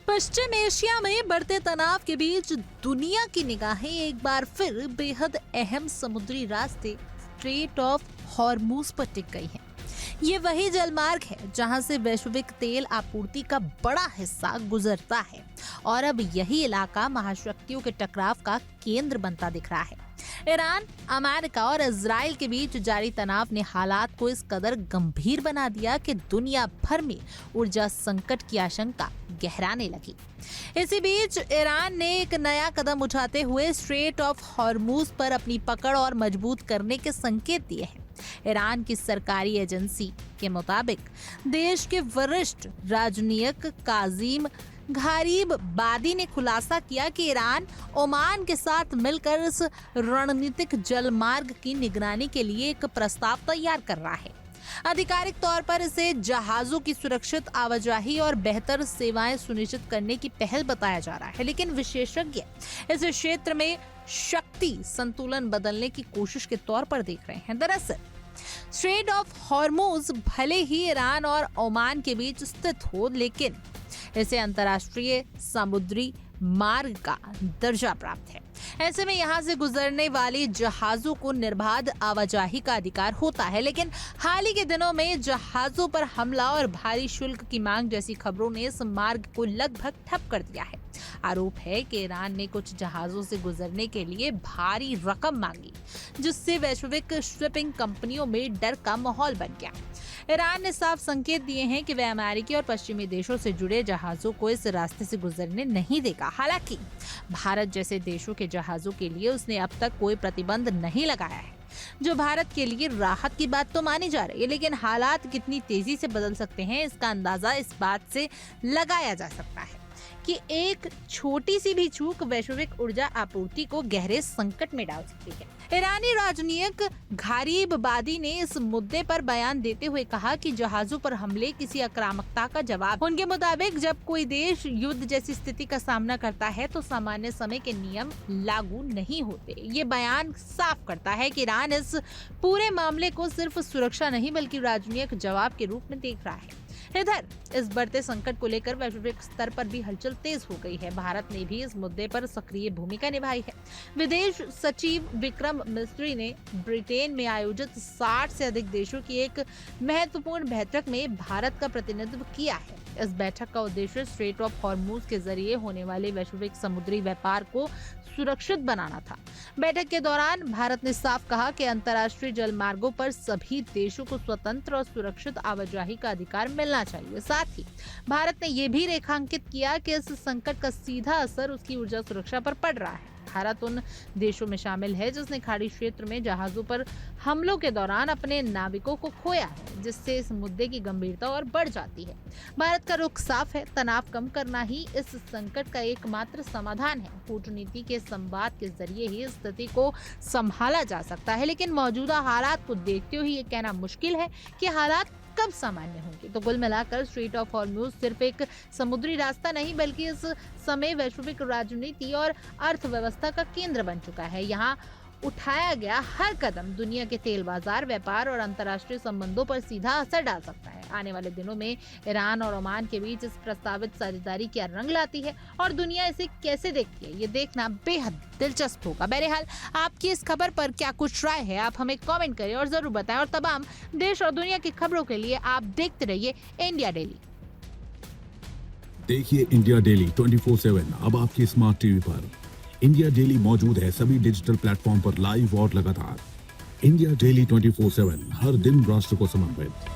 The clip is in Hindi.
पश्चिम एशिया में बढ़ते तनाव के बीच दुनिया की निगाहें एक बार फिर बेहद अहम समुद्री रास्ते स्ट्रेट ऑफ हॉर्मूज पर टिक गई हैं। ये वही जलमार्ग है जहां से वैश्विक तेल आपूर्ति का बड़ा हिस्सा गुजरता है और अब यही इलाका महाशक्तियों के टकराव का केंद्र बनता दिख रहा है। ईरान, अमेरिका और इजराइल के बीच जारी तनाव ने हालात को इस कदर गंभीर बना दिया कि दुनिया भर में ऊर्जा संकट की आशंका गहराने लगी। इसी बीच ईरान ने एक नया कदम उठाते हुए स्ट्रेट ऑफ हॉर्मूज पर अपनी पकड़ और मजबूत करने के संकेत दिए हैं। ईरान की सरकारी एजेंसी के मुताबिक देश के वरिष्ठ राजनयिक काजिम गारिबबादी ने खुलासा किया कि ईरान ओमान के साथ मिलकर इस रणनीतिक जलमार्ग की निगरानी के लिए एक प्रस्ताव तैयार कर रहा है। आधिकारिक तौर पर इसे जहाजों की सुरक्षित आवाजाही और बेहतर सेवाएं सुनिश्चित करने की पहल बताया जा रहा है, लेकिन विशेषज्ञ इस क्षेत्र में शक्ति संतुलन बदलने की कोशिश के तौर पर देख रहे हैं। दरअसल स्ट्रेट ऑफ हॉर्मूज भले ही ईरान और ओमान के बीच स्थित हो, लेकिन इसे अंतर्राष्ट्रीय समुद्री मार्ग का दर्जा प्राप्त है। ऐसे में यहाँ से गुजरने वाली जहाजों को निर्बाध आवाजाही का अधिकार होता है, लेकिन हाल ही के दिनों में जहाजों पर हमला और भारी शुल्क की मांग जैसी खबरों ने इस मार्ग को लगभग ठप कर दिया है। आरोप है कि ईरान ने कुछ जहाजों से गुजरने के लिए भारी रकम मांगी, जिससे वैश्विक शिपिंग कंपनियों में डर का माहौल बन गया। ईरान ने साफ संकेत दिए हैं कि वह अमेरिकी और पश्चिमी देशों से जुड़े जहाजों को इस रास्ते से गुजरने नहीं देगा। हालांकि भारत जैसे देशों के जहाजों के लिए उसने अब तक कोई प्रतिबंध नहीं लगाया है, जो भारत के लिए राहत की बात तो मानी जा रही है, लेकिन हालात कितनी तेजी से बदल सकते हैं इसका अंदाजा इस बात से लगाया जा सकता है कि एक छोटी सी भी चूक वैश्विक ऊर्जा आपूर्ति को गहरे संकट में डाल सकती है। ईरानी राजनयिक गारिबबादी ने इस मुद्दे पर बयान देते हुए कहा कि जहाजों पर हमले किसी आक्रामकता का जवाब। उनके मुताबिक जब कोई देश युद्ध जैसी स्थिति का सामना करता है तो सामान्य समय के नियम लागू नहीं होते। ये बयान साफ करता है कि ईरान इस पूरे मामले को सिर्फ सुरक्षा नहीं बल्कि राजनयिक जवाब के रूप में देख रहा है। इधर इस बढ़ते संकट को लेकर वैश्विक स्तर पर भी हलचल तेज हो गई है। भारत ने भी इस मुद्दे पर सक्रिय भूमिका निभाई है। विदेश सचिव विक्रम मिस्री ने ब्रिटेन में आयोजित 60 से अधिक देशों की एक महत्वपूर्ण बैठक में भारत का प्रतिनिधित्व किया है। इस बैठक का उद्देश्य स्ट्रेट ऑफ हॉर्मूज के जरिए होने वाले वैश्विक समुद्री व्यापार को सुरक्षित बनाना था। बैठक के दौरान भारत ने साफ कहा कि अंतर्राष्ट्रीय जल मार्गों पर सभी देशों को स्वतंत्र और सुरक्षित आवाजाही का अधिकार मिलना चाहिए। साथ ही भारत ने यह भी रेखांकित किया कि इस संकट का सीधा असर उसकी ऊर्जा सुरक्षा पर पड़ रहा है। भारत उन देशों में शामिल है जिसने खाड़ी क्षेत्र में जहाजों पर हमलों के दौरान अपने नाविकों को खोया है, जिससे इस मुद्दे की गंभीरता और बढ़ जाती है। भारत का रुख साफ है, तनाव कम करना ही इस संकट का एकमात्र समाधान है। कूटनीति के संवाद के जरिए ही स्थिति को संभाला जा सकता है, लेकिन मौजूदा हालात को देखते हुए ये कहना मुश्किल है कि हालात कब सामान्य होंगे। तो कुल मिलाकर स्ट्रेट ऑफ हॉर्मूज सिर्फ एक समुद्री रास्ता नहीं बल्कि इस समय वैश्विक राजनीति और अर्थव्यवस्था का केंद्र बन चुका है। यहाँ उठाया गया हर कदम दुनिया के तेल बाजार, व्यापार और अंतर्राष्ट्रीय संबंधों पर सीधा असर डाल सकता है। आने वाले दिनों में ईरान और ओमान के बीच इस प्रस्तावित साझेदारी क्या रंग लाती है और दुनिया इसे कैसे देखती है, ये देखना बेहद दिलचस्प होगा। बहरहाल आपकी इस खबर पर क्या कुछ राय है, आप हमें कमेंट करें और जरूर बताएं। और तमाम देश और दुनिया की खबरों के लिए आप देखते रहिए इंडिया डेली। देखिए इंडिया डेली 24/7 अब आपकी स्मार्ट टीवी पर। इंडिया डेली मौजूद है सभी डिजिटल प्लेटफॉर्म पर लाइव और लगातार। इंडिया डेली 24/7 हर दिन राष्ट्र को समर्पित।